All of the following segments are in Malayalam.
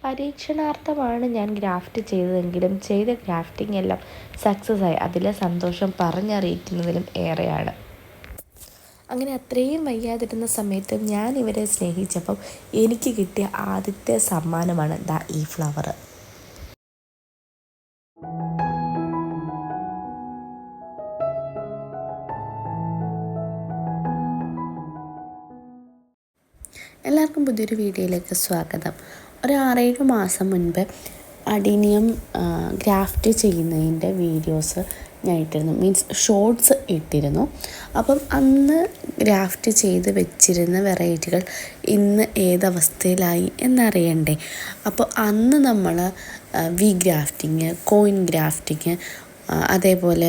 പരീക്ഷണാർത്ഥമാണ് ഞാൻ ഗ്രാഫ്റ്റ് ചെയ്തതെങ്കിലും ചെയ്ത ഗ്രാഫ്റ്റിംഗ് എല്ലാം സക്സസ് ആയി. അതിലെ സന്തോഷം പറഞ്ഞറിയിക്കുന്നതിലും ഏറെയാണ്. അങ്ങനെ അത്രയും വയ്യാതിരുന്ന സമയത്ത് ഞാൻ ഇവരെ സ്നേഹിച്ചപ്പം എനിക്ക് കിട്ടിയ ആദ്യത്തെ സമ്മാനമാണ് ഈ ഫ്ലവർ. എല്ലാവർക്കും പുതിയൊരു വീഡിയോയിലേക്ക് സ്വാഗതം. ഒരു 6-7 മാസം മുൻപ് അഡീനിയം ഗ്രാഫ്റ്റ് ചെയ്യുന്നതിൻ്റെ വീഡിയോസ് ഞാൻ ഇട്ടിരുന്നു, മീൻസ് ഷോർട്സ് ഇട്ടിരുന്നു. അപ്പം അന്ന് ഗ്രാഫ്റ്റ് ചെയ്ത് വെച്ചിരുന്ന വെറൈറ്റികൾ ഇന്ന് ഏതവസ്ഥയിലായി എന്നറിയണ്ടേ. അപ്പോൾ അന്ന് നമ്മൾ വി ഗ്രാഫ്റ്റിങ്, കോയിൻ ഗ്രാഫ്റ്റിങ്, അതേപോലെ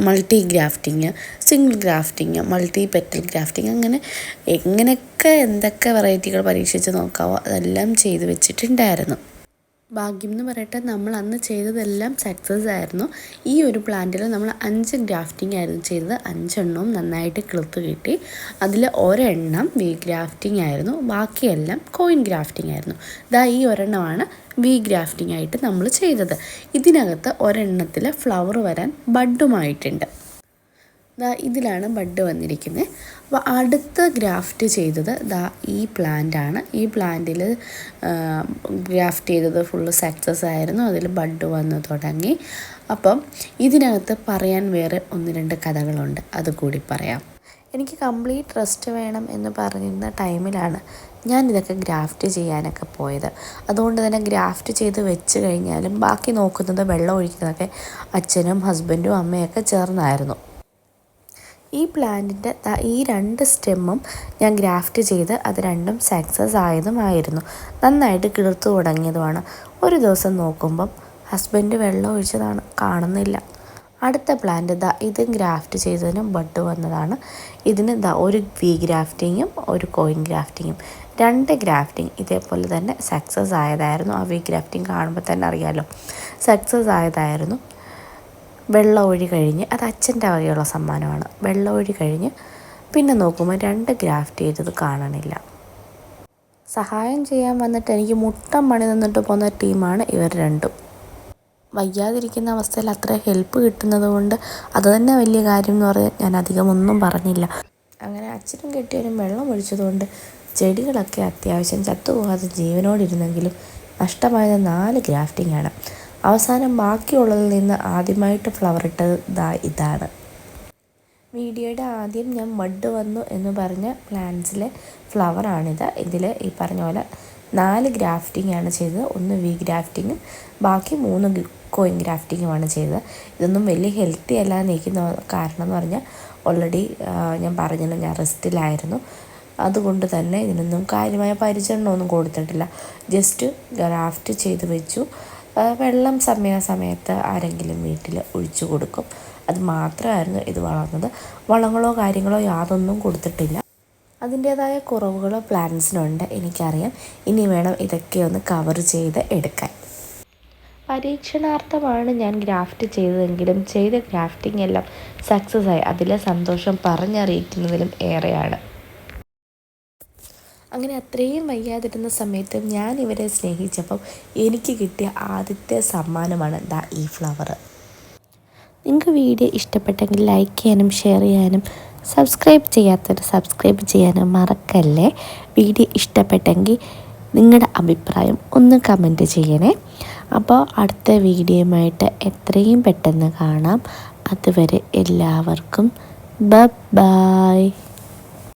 multi grafting, single grafting, multi petal grafting, അങ്ങനെ എങ്ങനെയൊക്കെ എന്തൊക്കെ വെറൈറ്റികൾ പരീക്ഷിച്ച് നോക്കാവോ അതെല്ലാം ചെയ്ത് വെച്ചിട്ടുണ്ടായിരുന്നു. ഭാഗ്യം എന്ന് പറയട്ടെ, നമ്മൾ അന്ന് ചെയ്തതെല്ലാം സക്സസ് ആയിരുന്നു. ഈ ഒരു പ്ലാന്റിൽ നമ്മൾ 5 ഗ്രാഫ്റ്റിംഗ് ആയിരുന്നു ചെയ്തത്. 5 എണ്ണവും നന്നായിട്ട് കിളുത്ത് കിട്ടി. അതിൽ ഒരെണ്ണം വി ഗ്രാഫ്റ്റിംഗ് ആയിരുന്നു, ബാക്കിയെല്ലാം കോയിൻ ഗ്രാഫ്റ്റിംഗ് ആയിരുന്നു. ഈ ഒരെണ്ണമാണ് വി ഗ്രാഫ്റ്റിംഗ് ആയിട്ട് നമ്മൾ ചെയ്തത്. ഇതിനകത്ത് ഒരെണ്ണത്തിൽ ഫ്ലവർ വരാൻ ബഡുമായിട്ടുണ്ട്. ഇതിലാണ് ബഡ് വന്നിരിക്കുന്നത്. അപ്പോൾ അടുത്ത ഗ്രാഫ്റ്റ് ചെയ്തത് ഈ പ്ലാന്റാണ്. ഈ പ്ലാന്റിൽ ഗ്രാഫ്റ്റ് ചെയ്തത് ഫുള്ള് സക്സസ് ആയിരുന്നു. അതിൽ ബഡ് വന്ന് തുടങ്ങി. അപ്പം ഇതിനകത്ത് പറയാൻ വേറെ 1-2 കഥകളുണ്ട്, അതുകൂടി പറയാം. എനിക്ക് കംപ്ലീറ്റ് റെസ്റ്റ് വേണം എന്ന് പറഞ്ഞിരുന്ന ടൈമിലാണ് ഞാനിതൊക്കെ ഗ്രാഫ്റ്റ് ചെയ്യാനൊക്കെ പോയത്. അതുകൊണ്ട് തന്നെ ഗ്രാഫ്റ്റ് ചെയ്ത് വെച്ച് കഴിഞ്ഞാലും ബാക്കി നോക്കുന്നത്, വെള്ളം ഒഴിക്കുന്നതൊക്കെ അച്ഛനും ഹസ്ബൻഡും അമ്മയൊക്കെ ചേർന്നായിരുന്നു. ഈ പ്ലാന്റിൻ്റെ ഈ 2 സ്റ്റെമ്മും ഞാൻ ഗ്രാഫ്റ്റ് ചെയ്ത് അത് രണ്ടും സക്സസ് ആയതുമായിരുന്നു. നന്നായിട്ട് കിളിർത്തു തുടങ്ങിയതുമാണ്. ഒരു ദിവസം നോക്കുമ്പം ഹസ്ബൻഡ് വെള്ളം ഒഴിച്ചതാണ്, കാണുന്നില്ല. അടുത്ത പ്ലാന്റ് ഇതും ഗ്രാഫ്റ്റ് ചെയ്തതിനും ബഡ് വന്നതാണ്. ഇതിന് ഒരു വി ഗ്രാഫ്റ്റിങ്ങും ഒരു കോയിൻ ഗ്രാഫ്റ്റിങ്ങും, 2 ഗ്രാഫ്റ്റിംഗ് ഇതേപോലെ തന്നെ സക്സസ് ആയതായിരുന്നു. ആ വി ഗ്രാഫ്റ്റിംഗ് കാണുമ്പോൾ തന്നെ അറിയാമല്ലോ, സക്സസ് ആയതായിരുന്നു. വെള്ളം ഒഴി കഴിഞ്ഞ്, അത് അച്ഛൻ്റെ വകയുള്ള സമ്മാനമാണ്. വെള്ളം ഒഴി കഴിഞ്ഞ് പിന്നെ നോക്കുമ്പോൾ 2 ഗ്രാഫ്റ്റ് ചെയ്തത് കാണണില്ല. സഹായം ചെയ്യാൻ വന്നിട്ട് എനിക്ക് മുട്ടം പണി നിന്നിട്ട് പോകുന്ന ടീമാണ് ഇവർ രണ്ടും. വയ്യാതിരിക്കുന്ന അവസ്ഥയിൽ അത്ര ഹെൽപ്പ് കിട്ടുന്നത് കൊണ്ട് അത് തന്നെ വലിയ കാര്യം എന്ന് പറഞ്ഞാൽ ഞാൻ അധികം ഒന്നും പറഞ്ഞില്ല. അങ്ങനെ അച്ഛനും കെട്ടിയവരും വെള്ളം ഒഴിച്ചതുകൊണ്ട് ചെടികളൊക്കെ അത്യാവശ്യം ചത്തുപോകാതെ ജീവനോടിരുന്നെങ്കിലും നഷ്ടമായത് 4 ഗ്രാഫ്റ്റിംഗ് ആണ്. അവസാനം ബാക്കിയുള്ളതിൽ നിന്ന് ആദ്യമായിട്ട് ഫ്ലവർ ഇട്ടത് ഇതാണ്. വീഡിയോയുടെ ആദ്യം ഞാൻ ബഡ് വന്നു എന്ന് പറഞ്ഞ പ്ലാന്റ്സിലെ ഫ്ലവറാണിത്. ഇതിൽ ഈ പറഞ്ഞ പോലെ 4 ഗ്രാഫ്റ്റിംഗ് ആണ് ചെയ്തത്. 1 വി ഗ്രാഫ്റ്റിങ്ങും ബാക്കി 3 കോയിൻ ഗ്രാഫ്റ്റിങ്ങുമാണ് ചെയ്തത്. ഇതൊന്നും വലിയ ഹെൽത്തി അല്ലാതെ നിൽക്കുന്ന കാരണം എന്ന് പറഞ്ഞാൽ ഓൾറെഡി ഞാൻ പറഞ്ഞല്ലോ, ഞാൻ റെസ്റ്റിലായിരുന്നു. അതുകൊണ്ട് തന്നെ ഇതിനൊന്നും കാര്യമായ പരിചരണമൊന്നും കൊടുത്തിട്ടില്ല. ജസ്റ്റ് ഗ്രാഫ്റ്റ് ചെയ്ത് വെച്ചു. വെള്ളം സമയാസമയത്ത് ആരെങ്കിലും വീട്ടിൽ ഒഴിച്ചു കൊടുക്കും. അത് മാത്രമായിരുന്നു ഇത് വളർന്നത്. വളങ്ങളോ കാര്യങ്ങളോ യാതൊന്നും കൊടുത്തിട്ടില്ല. അതിൻ്റേതായ കുറവുകളോ പ്ലാന്റ്സിനുണ്ട്, എനിക്കറിയാം. ഇനി വേണം ഇതൊക്കെ ഒന്ന് കവർ ചെയ്ത് എടുക്കാൻ. പരീക്ഷണാർത്ഥമാണ് ഞാൻ ഗ്രാഫ്റ്റ് ചെയ്തതെങ്കിലും ചെയ്ത ഗ്രാഫ്റ്റിംഗ് എല്ലാം സക്സസ് ആയി. അതിലെ സന്തോഷം പറഞ്ഞറിയിക്കുന്നതിലും ഏറെയാണ്. അങ്ങനെ അത്രയും വയ്യാതിരുന്ന സമയത്ത് ഞാൻ ഇവരെ സ്നേഹിച്ചപ്പം എനിക്ക് കിട്ടിയ ആദ്യത്തെ സമ്മാനമാണ് ഈ ഫ്ലവർ. നിങ്ങൾക്ക് വീഡിയോ ഇഷ്ടപ്പെട്ടെങ്കിൽ ലൈക്ക് ചെയ്യാനും ഷെയർ ചെയ്യാനും സബ്സ്ക്രൈബ് ചെയ്യാത്തവർ സബ്സ്ക്രൈബ് ചെയ്യാനും മറക്കല്ലേ. വീഡിയോ ഇഷ്ടപ്പെട്ടെങ്കിൽ നിങ്ങളുടെ അഭിപ്രായം ഒന്ന് കമൻറ്റ് ചെയ്യണേ. അപ്പോൾ അടുത്ത വീഡിയോയുമായിട്ട് എത്രയും പെട്ടെന്ന് കാണാം. അതുവരെ എല്ലാവർക്കും ബൈ.